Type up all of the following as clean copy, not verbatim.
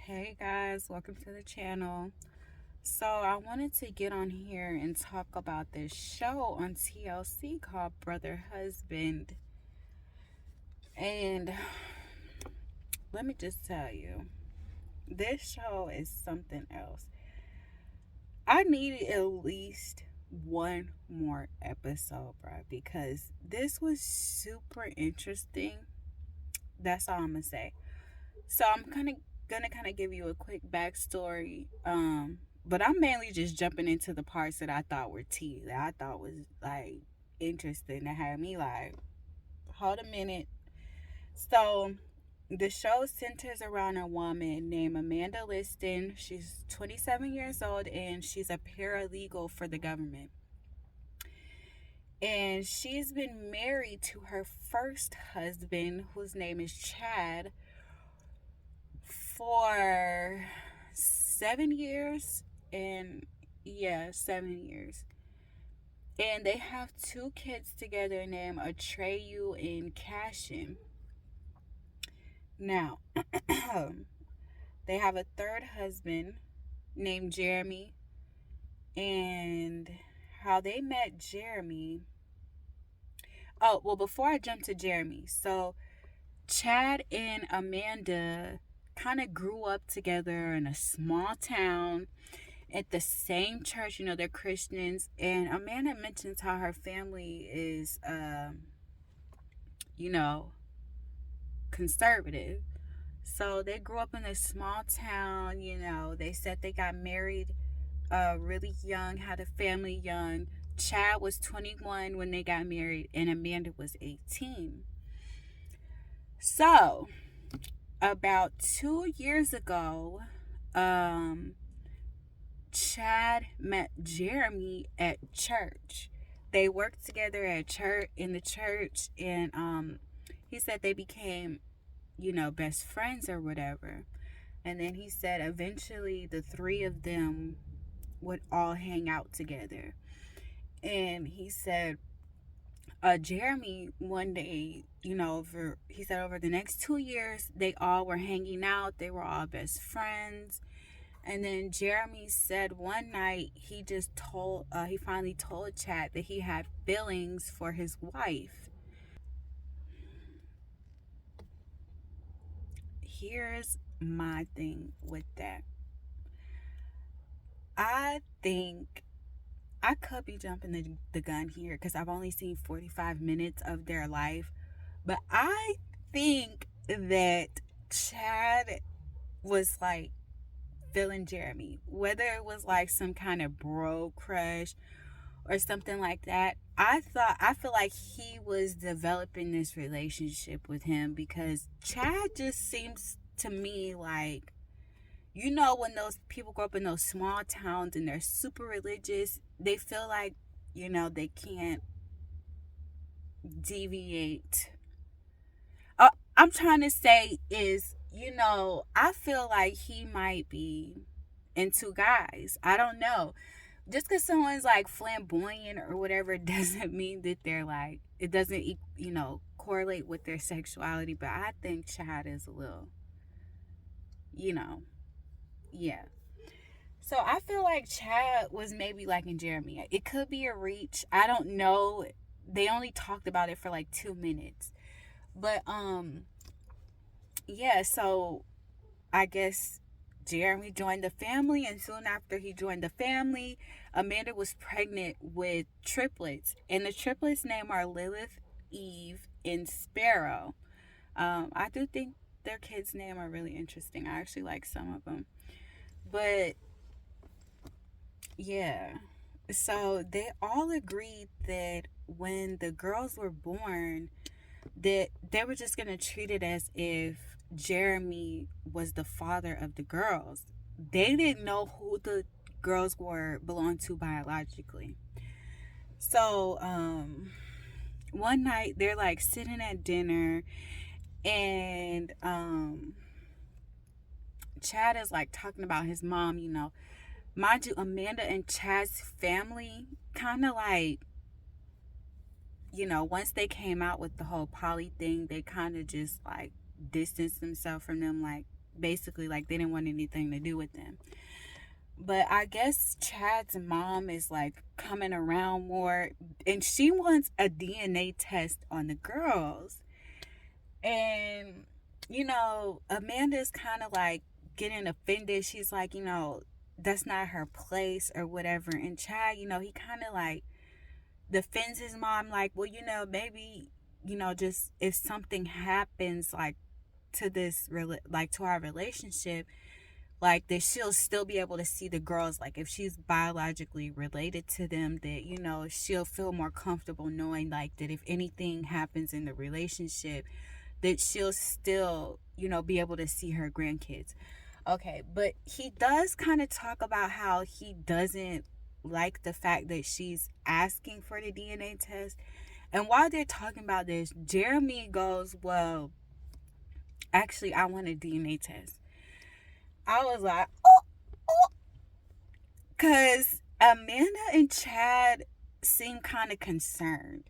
Hey guys, welcome to the channel. So, I wanted to get on here and talk about this show on TLC called Brother Husband. And let me just tell you, this show is something else. I needed at least one more episode, bro, because this was super interesting. That's all I'm gonna say. So I'm gonna give you a quick backstory. But I'm mainly just jumping into the parts that I thought were tea, that I thought was like interesting, that had me like, hold a minute. So the show centers around a woman named Amanda Liston. She's 27 years old and she's a paralegal for the government. And she's been married to her first husband, whose name is Chad, for 7 years. And yeah, 7 years. And they have two kids together named Atreyu and Cashin. Now, they have a third husband named Jeremy. And how they met Jeremy. Oh, well, before I jump to Jeremy, so Chad and Amanda kind of grew up together in a small town at the same church. They're Christians. And Amanda mentions how her family is, you know, conservative. So they grew up in a small town. They said they got married really young, had a family young. Chad was 21 when they got married, and Amanda was 18. So, about 2 years ago, Chad met Jeremy at church. They worked together at church in the church, and he said they became, best friends or whatever. And then he said eventually the three of them would all hang out together. And he said, Jeremy one day, he said over the next 2 years, they all were hanging out. They were all best friends. And then Jeremy said one night he finally told Chad that he had feelings for his wife. Here's my thing with that. I think I could be jumping the gun here because I've only seen 45 minutes of their life. But I think that Chad was like feeling Jeremy, whether it was like some kind of bro crush or something like that. I feel like he was developing this relationship with him because Chad just seems to me like, when those people grow up in those small towns and they're super religious, they feel like, they can't deviate. I'm trying to say is, I feel like he might be into guys. I don't know. Just because someone's like flamboyant or whatever doesn't mean that they're like, it doesn't, correlate with their sexuality. But I think Chad is a little, yeah. So I feel like Chad was maybe liking Jeremy. It could be a reach. I don't know. They only talked about it for like 2 minutes. But yeah, so I guess Jeremy joined the family, and soon after he joined the family, Amanda was pregnant with triplets, and the triplets' name are Lilith, Eve, and Sparrow. I do think their kids' name are really interesting. I actually like some of them, but yeah. So they all agreed that when the girls were born, that they were just gonna treat it as if Jeremy was the father of the girls. They didn't know who the girls were belonged to biologically. So one night they're like sitting at dinner, and Chad is like talking about his mom. Mind you, Amanda and Chad's family kind of like, once they came out with the whole poly thing, they kind of just like distanced themselves from them. Like, basically like they didn't want anything to do with them. But I guess Chad's mom is like coming around more, and she wants a DNA test on the girls. And, Amanda's kind of like getting offended. She's like, that's not her place or whatever. And Chad, he kind of like defends his mom, like, well, maybe, just if something happens, like, to this, like, to our relationship, like that she'll still be able to see the girls, like if she's biologically related to them, that she'll feel more comfortable knowing like that if anything happens in the relationship, that she'll still be able to see her grandkids. Okay, but he does kind of talk about how he doesn't like the fact that she's asking for the DNA test. And while they're talking about this, Jeremy goes, well, actually I want a DNA test. I was like, oh, oh, because Amanda and Chad seem kind of concerned.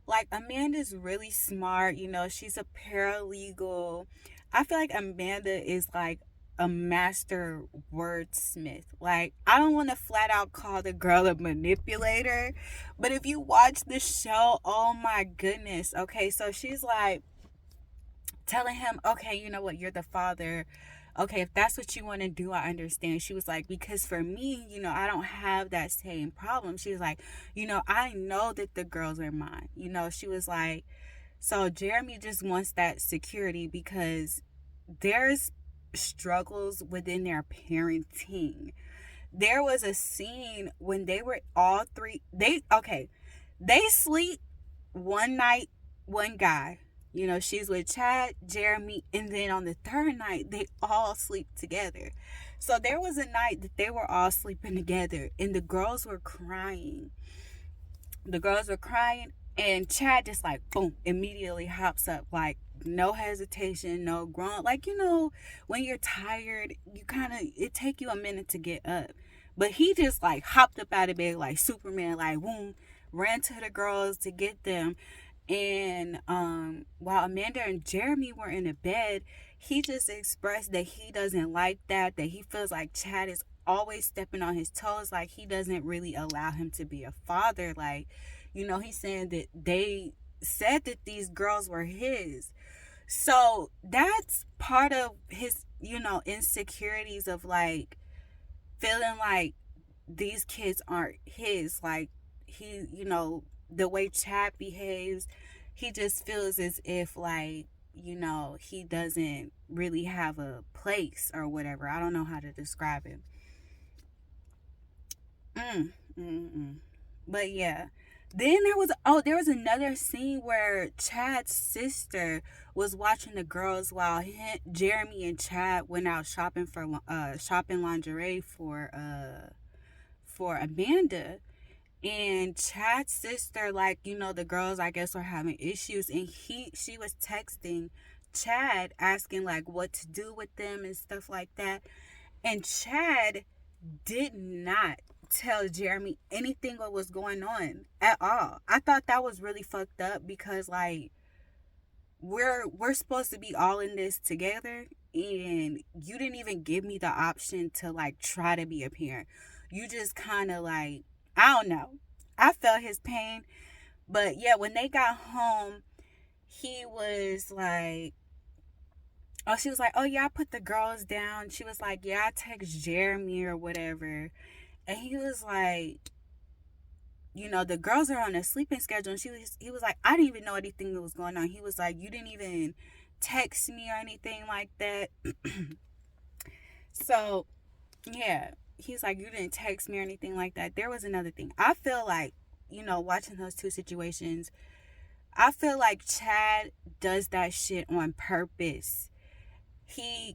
Like, Amanda's really smart, she's a paralegal. I feel like Amanda is like a master wordsmith. Like, I don't want to flat out call the girl a manipulator, but if you watch the show, oh my goodness. Okay, so she's like telling him, okay, you know what, you're the father. Okay, if that's what you want to do, I understand. She was like, because for me, I don't have that same problem. She was like, I know that the girls are mine. She was like, so Jeremy just wants that security because there's struggles within their parenting. There was a scene when they were all three, they sleep one night, one guy. She's with Chad, Jeremy, and then on the third night, they all sleep together. So there was a night that they were all sleeping together, and the girls were crying. And Chad just like, boom, immediately hops up, like, no hesitation, no grunt. Like, when you're tired, it take you a minute to get up. But he just like hopped up out of bed like Superman, like, boom, ran to the girls to get them. And while Amanda and Jeremy were in the bed, he just expressed that he doesn't like that he feels like Chad is always stepping on his toes, like he doesn't really allow him to be a father. Like, he's saying that they said that these girls were his. So that's part of his, insecurities of like feeling like these kids aren't his. Like, he, the way Chad behaves, he just feels as if like, he doesn't really have a place or whatever. I don't know how to describe it. Mm, mm, mm. But yeah. Then there was another scene where Chad's sister was watching the girls while Jeremy and Chad went out shopping shopping lingerie for Amanda. And Chad's sister, like, the girls I guess were having issues, and she was texting Chad asking like what to do with them and stuff like that. And Chad did not tell Jeremy anything what was going on at all. I thought that was really fucked up because like we're supposed to be all in this together, and you didn't even give me the option to like try to be a parent. You just kind of like, I don't know. I felt his pain. But yeah, when they got home, he was like, oh, she was like, oh yeah, I put the girls down. She was like, yeah, I text Jeremy or whatever. And he was like, the girls are on a sleeping schedule. And he was like, I didn't even know anything that was going on. He was like, you didn't even text me or anything like that. So yeah, he's like, you didn't text me or anything like that. There was another thing. I feel like, watching those two situations, I feel like Chad does that shit on purpose.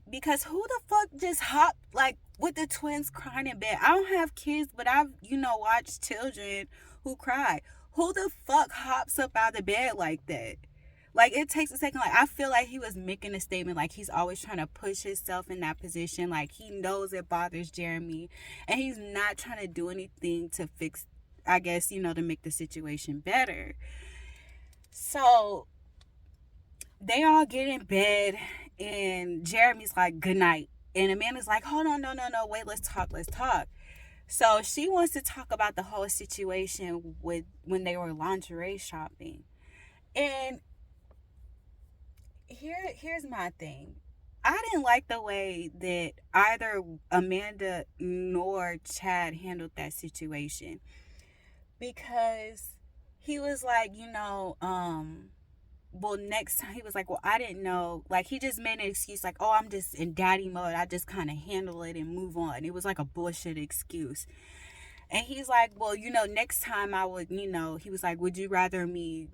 Because who the fuck just hopped like with the twins crying in bed? I don't have kids, but I've, watched children who cry. Who the fuck hops up out of bed like that? Like, it takes a second. Like, I feel like he was making a statement, like he's always trying to push himself in that position. Like, he knows it bothers Jeremy, and he's not trying to do anything to fix, I guess, to make the situation better. So they all get in bed, And Jeremy's like, good night. And Amanda's like, hold on, no, wait, let's talk. So she wants to talk about the whole situation with when they were lingerie shopping. And here's my thing. I didn't like the way that either Amanda nor Chad handled that situation, because he was like, well, next time, he was like, well, I didn't know. Like, he just made an excuse, like, oh, I'm just in daddy mode. I just kind of handle it and move on. It was like a bullshit excuse. And he's like, well, next time I would, he was like, would you rather me,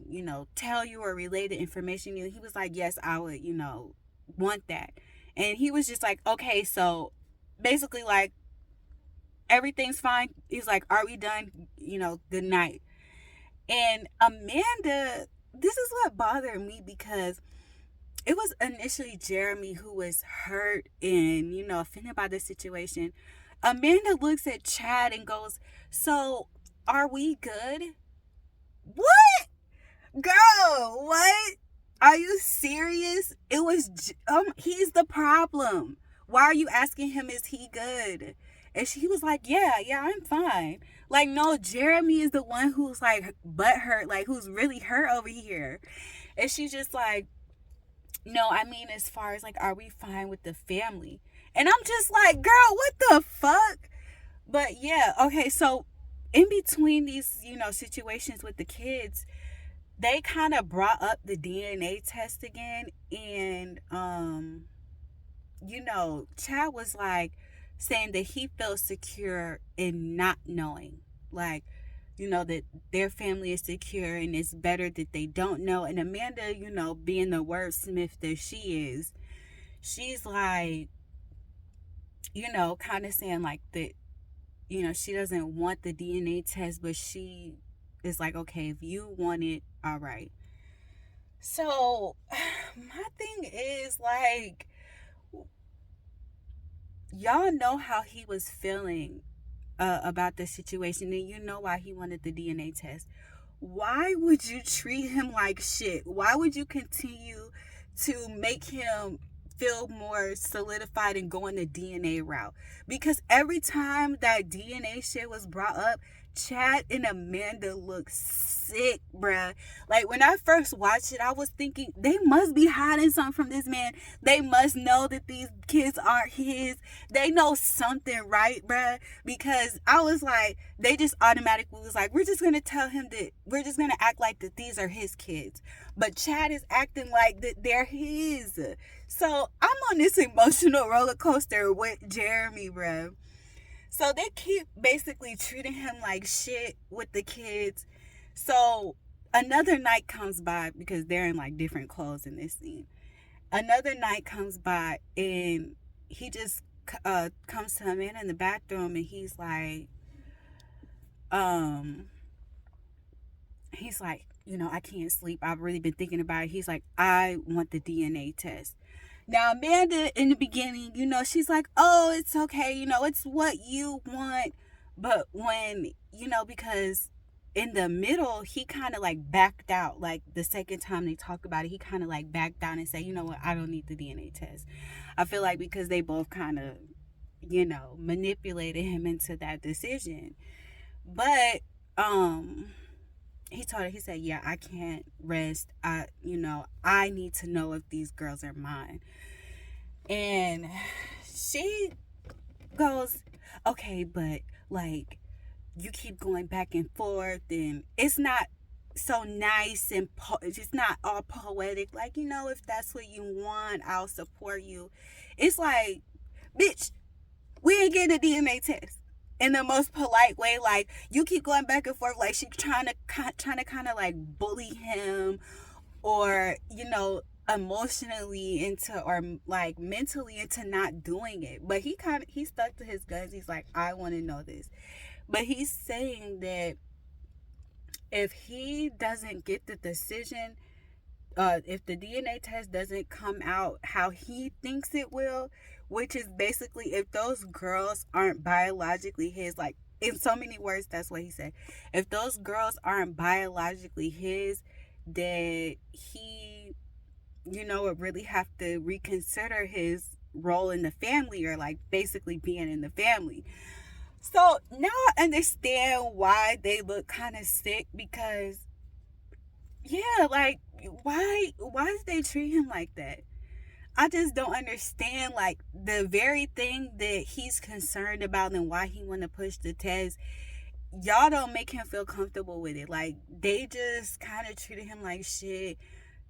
tell you or relay the information to you? He was like, yes, I would, want that. And he was just like, okay, so basically, like, everything's fine. He's like, are we done? Good night. And Amanda, this is what bothered me, because it was initially Jeremy who was hurt and, offended by the situation. Amanda looks at Chad and goes, so are we good? What? Girl, what? Are you serious? It was, he's the problem. Why are you asking him, is he good? And he was like, yeah, I'm fine. Like, no, Jeremy is the one who's like butthurt, like who's really hurt over here. And she's just like, no, I mean, as far as like, are we fine with the family? And I'm just like, girl, what the fuck? But yeah, okay, so in between these, situations with the kids, they kind of brought up the DNA test again. And, Chad was like saying that he felt secure in not knowing. Like, that their family is secure and it's better that they don't know. And Amanda, being the wordsmith that she is, she's like, kind of saying like that, she doesn't want the DNA test, but she is like, okay, if you want it, all right. So my thing is like, y'all know how he was feeling about the situation, and you know why he wanted the DNA test. Why would you treat him like shit? Why would you continue to make him feel more solidified and going the DNA route? Because every time that DNA shit was brought up, Chad and Amanda look sick, bruh. Like, when I first watched it, I was thinking, they must be hiding something from this man. They must know that these kids aren't his. They know something, right, bruh? Because I was like, they just automatically was like, we're just going to tell him that, we're just going to act like that these are his kids. But Chad is acting like that they're his. So I'm on this emotional roller coaster with Jeremy, bruh. So they keep basically treating him like shit with the kids. So another night comes by, because they're in like different clothes in this scene. Another night comes by and he just comes to Amanda in the bathroom, and he's like, I can't sleep. I've really been thinking about it. He's like, I want the DNA test. Now, Amanda, in the beginning, she's like, oh, it's okay. It's what you want. But when, because in the middle, he kind of like backed out. Like, the second time they talked about it, he kind of like backed down and said, you know what, I don't need the DNA test. I feel like because they both kind of, manipulated him into that decision. But, he told her, he said, yeah, I can't rest. I need to know if these girls are mine. And she goes, okay, but like, you keep going back and forth, and it's not so nice, and it's not all poetic. Like, if that's what you want, I'll support you. It's like, bitch, we ain't getting a DNA test. In the most polite way, like, you keep going back and forth, like she's trying to kind of like bully him, or emotionally into, or like mentally into not doing it. But he stuck to his guns. He's like, I want to know this. But he's saying that if he doesn't get the decision, if the DNA test doesn't come out how he thinks it will, which is basically, if those girls aren't biologically his, like, in so many words, that's what he said. If those girls aren't biologically his, that he, would really have to reconsider his role in the family, or like basically being in the family. So now I understand why they look kind of sick, because yeah, like why did they treat him like that? I just don't understand, like the very thing that he's concerned about and why he want to push the test. Y'all don't make him feel comfortable with it. Like they just kind of treated him like shit.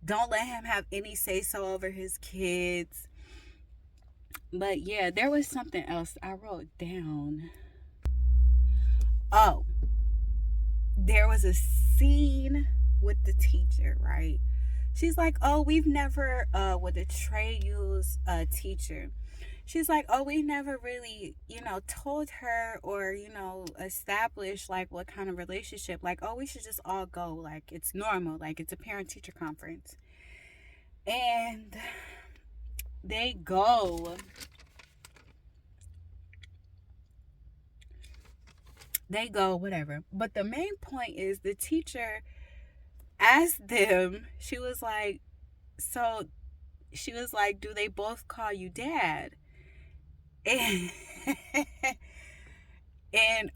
Don't let him have any say so over his kids. But yeah, there was something else I wrote down. Oh, there was a scene with the teacher, right? She's like, oh, we've never, with a Trey use teacher. She's like, oh, we never really, told her or, established like what kind of relationship. Like, oh, we should just all go. Like, it's normal. Like, it's a parent teacher conference. And they go. Whatever. But the main point is the teacher asked them, she was like, do they both call you dad? And, and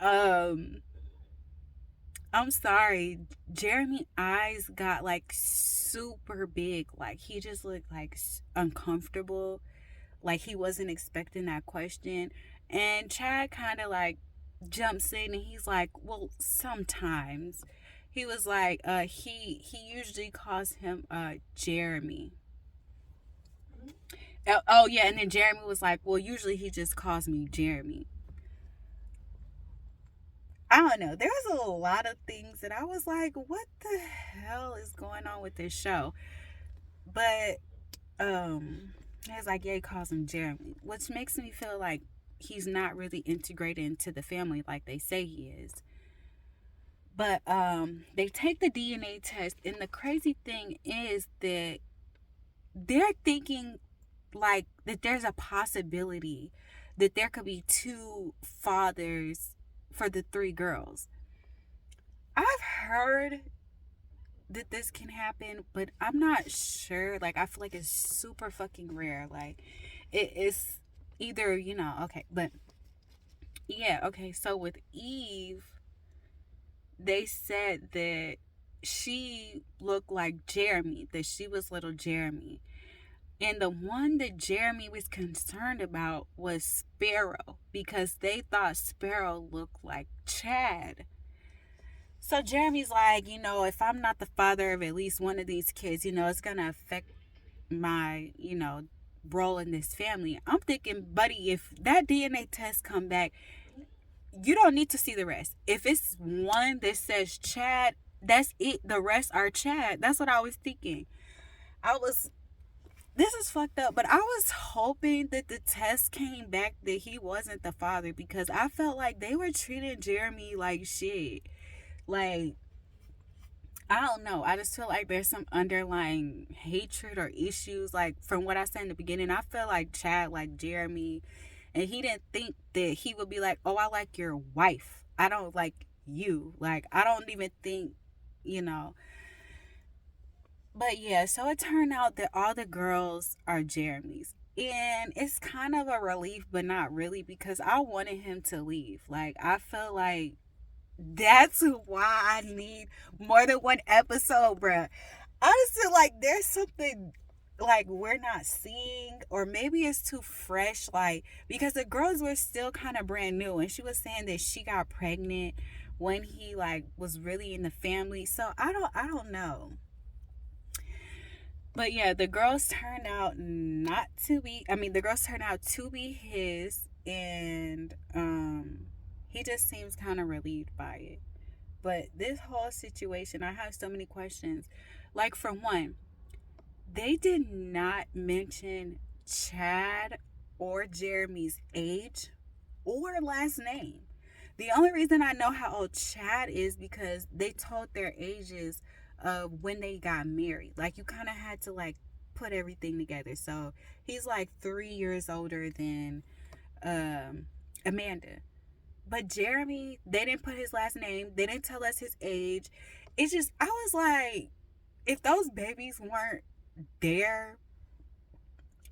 I'm sorry, Jeremy eyes got like super big. Like he just looked like uncomfortable. Like he wasn't expecting that question. And Chad kind of like jumps in and he's like, well, sometimes. He was like, he usually calls him Jeremy. Oh yeah, and then Jeremy was like, well, usually he just calls me Jeremy. I don't know. There was a lot of things that I was like, what the hell is going on with this show? But he was like, yeah, he calls him Jeremy, which makes me feel like he's not really integrated into the family like they say he is. But they take the DNA test, and the crazy thing is that they're thinking like that there's a possibility that there could be two fathers for the three girls. I've heard that this can happen, but I'm not sure. Like, I feel like it's super fucking rare. Like, it's either, okay. But yeah, okay. So with Eve, they said that she looked like Jeremy, that she was little Jeremy. And the one that Jeremy was concerned about was Sparrow, because they thought Sparrow looked like Chad. So Jeremy's like, if I'm not the father of at least one of these kids, it's going to affect my, role in this family. I'm thinking, buddy, if that DNA test come back, you don't need to see the rest. If it's one that says Chad, that's it. The rest are Chad. That's what I was thinking. This is fucked up, but I was hoping that the test came back that he wasn't the father, because I felt like they were treating Jeremy like shit. Like, I don't know. I just feel like there's some underlying hatred or issues. Like, from what I said in the beginning, I feel like Chad like Jeremy, and he didn't think that he would be like, oh, I like your wife. I don't like you. Like, I don't even think, you know. But yeah, so it turned out that all the girls are Jeremy's. And it's kind of a relief, but not really, because I wanted him to leave. Like, I felt like that's why I need more than one episode, bruh. I just feel like there's something like we're not seeing, or maybe it's too fresh, like because the girls were still kind of brand new, and she was saying that she got pregnant when he like was really in the family. So I don't know. But yeah, the girls turned out not to be, I mean, the girls turned out to be his, and he just seems kind of relieved by it. But this whole situation, I have so many questions. Like, for one, they did not mention Chad or Jeremy's age or last name. The only reason I know how old Chad is because they told their ages of when they got married. Like, you kind of had to like put everything together. So he's like 3 years older than Amanda. But Jeremy, they didn't put his last name. They didn't tell us his age. It's just, I was like, if those babies weren't there,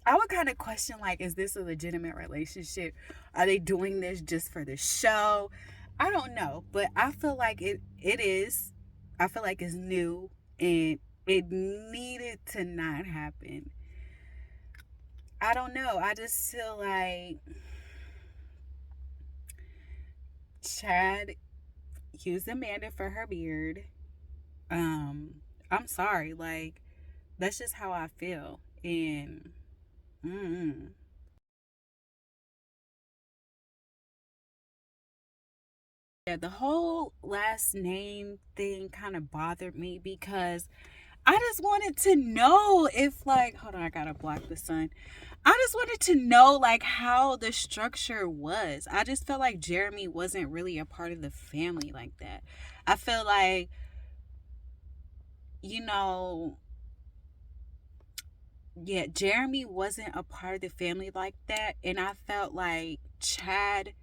I would kind of question, like, is this a legitimate relationship? Are they doing this just for the show? I don't know, but I feel like it is. I feel like it's new and it needed to not happen. I don't know. I just feel like Chad used Amanda for her beard. Um, I'm sorry, like that's just how I feel. And mm, yeah, the whole last name thing kind of bothered me because I just wanted to know if, like, hold on, I gotta block the sun. I just wanted to know, like, how the structure was. I just felt like Jeremy wasn't really a part of the family like that. I feel like, you know, yeah, Jeremy wasn't a part of the family like that. And I felt like Chad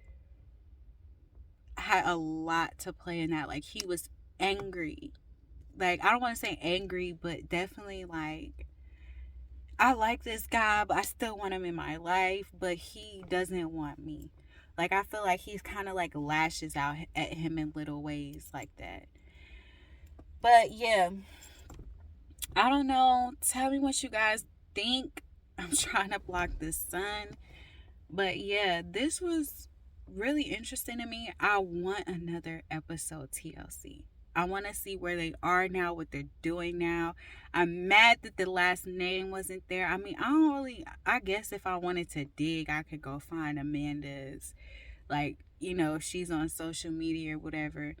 had a lot to play in that. Like, he was angry. Like, I don't want to say angry, but definitely like, I like this guy, but I still want him in my life, but he doesn't want me. Like, I feel like he's kind of like lashes out at him in little ways like that. But yeah, I don't know. Tell me what you guys think. I'm trying to block the sun. But yeah, this was really interesting to me. I want another episode TLC. I want to see where they are now, what they're doing now. I'm mad that the last name wasn't there. I mean, I guess if I wanted to dig, I could go find Amanda's, like, if she's on social media or whatever.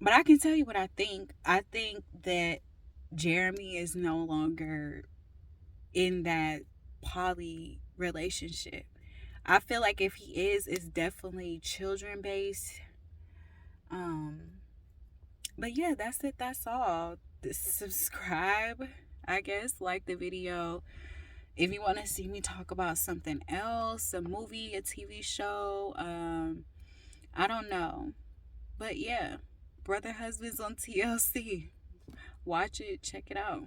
But I can tell you what I think. I think that Jeremy is no longer in that poly relationship. I feel like if he is, it's definitely children based. Um, but yeah, that's it. That's all. Subscribe, I guess, like the video. If you want to see me talk about something else, a movie, a TV show, I don't know. But yeah, Brother Husbands on TLC. Watch it, check it out.